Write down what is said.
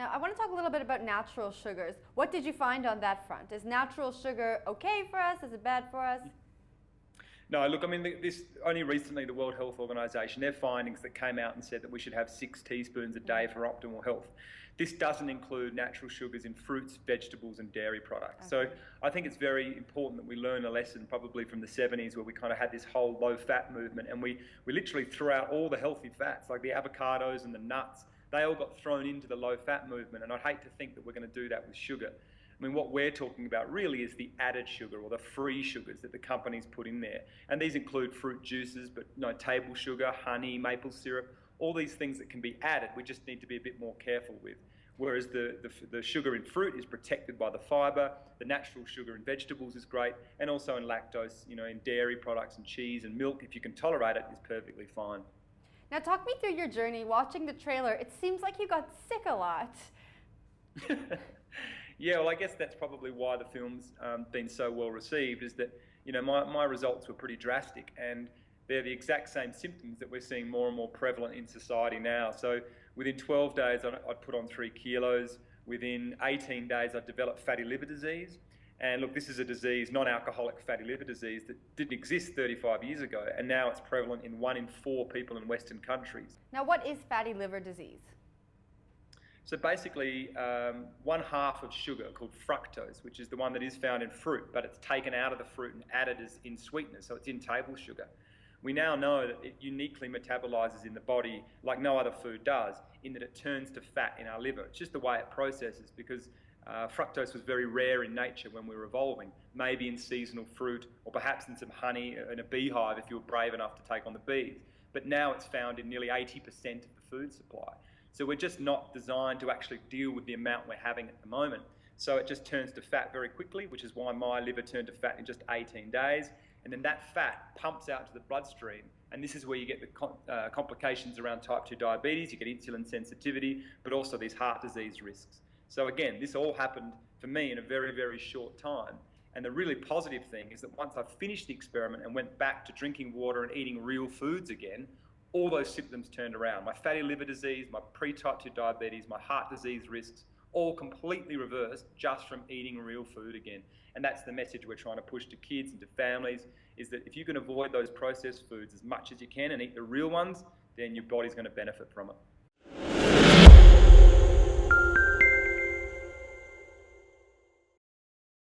Now, I want to talk a little bit about natural sugars. What did you find on that front? Is natural sugar okay for us? Is it bad for us? No, look, I mean, this only recently the World Health Organization, their findings that came out and said that we should have 6 teaspoons a day for optimal health. This doesn't include natural sugars in fruits, vegetables, and dairy products. Okay. So I think it's very important that we learn a lesson probably from the 70s where we kind of had this whole low-fat movement, and we literally threw out all the healthy fats, like the avocados and the nuts. They all got thrown into the low-fat movement, and I'd hate to think that we're going to do that with sugar. I mean, what we're talking about really is the added sugar or the free sugars that the companies put in there. And these include fruit juices, but table sugar, honey, maple syrup, all these things that can be added, we just need to be a bit more careful with. Whereas the sugar in fruit is protected by the fibre, the natural sugar in vegetables is great, and also in lactose, in dairy products and cheese and milk, if you can tolerate it, is perfectly fine. Now, talk me through your journey. Watching the trailer, it seems like you got sick a lot. Yeah, well, I guess that's probably why the film's been so well received, is that, my results were pretty drastic, and they're the exact same symptoms that we're seeing more and more prevalent in society now. So within 12 days, I'd put on 3 kilos. Within 18 days, I'd developed fatty liver disease. And look, this is a disease, non-alcoholic fatty liver disease, that didn't exist 35 years ago, and now it's prevalent in 1 in 4 people in Western countries. Now, what is fatty liver disease? So basically, 1/2 of sugar, called fructose, which is the one that is found in fruit, but it's taken out of the fruit and added as in sweetness, so it's in table sugar. We now know that it uniquely metabolizes in the body like no other food does, in that it turns to fat in our liver. It's just the way it processes, because fructose was very rare in nature when we were evolving, maybe in seasonal fruit or perhaps in some honey in a beehive if you were brave enough to take on the bees. But now it's found in nearly 80% of the food supply. So we're just not designed to actually deal with the amount we're having at the moment. So it just turns to fat very quickly, which is why my liver turned to fat in just 18 days. And then that fat pumps out to the bloodstream. And this is where you get the complications around type 2 diabetes, you get insulin sensitivity, but also these heart disease risks. So again, this all happened for me in a very, very short time. And the really positive thing is that once I finished the experiment and went back to drinking water and eating real foods again, all those symptoms turned around. My fatty liver disease, my pre-type 2 diabetes, my heart disease risks, all completely reversed just from eating real food again. And that's the message we're trying to push to kids and to families, is that if you can avoid those processed foods as much as you can and eat the real ones, then your body's going to benefit from it.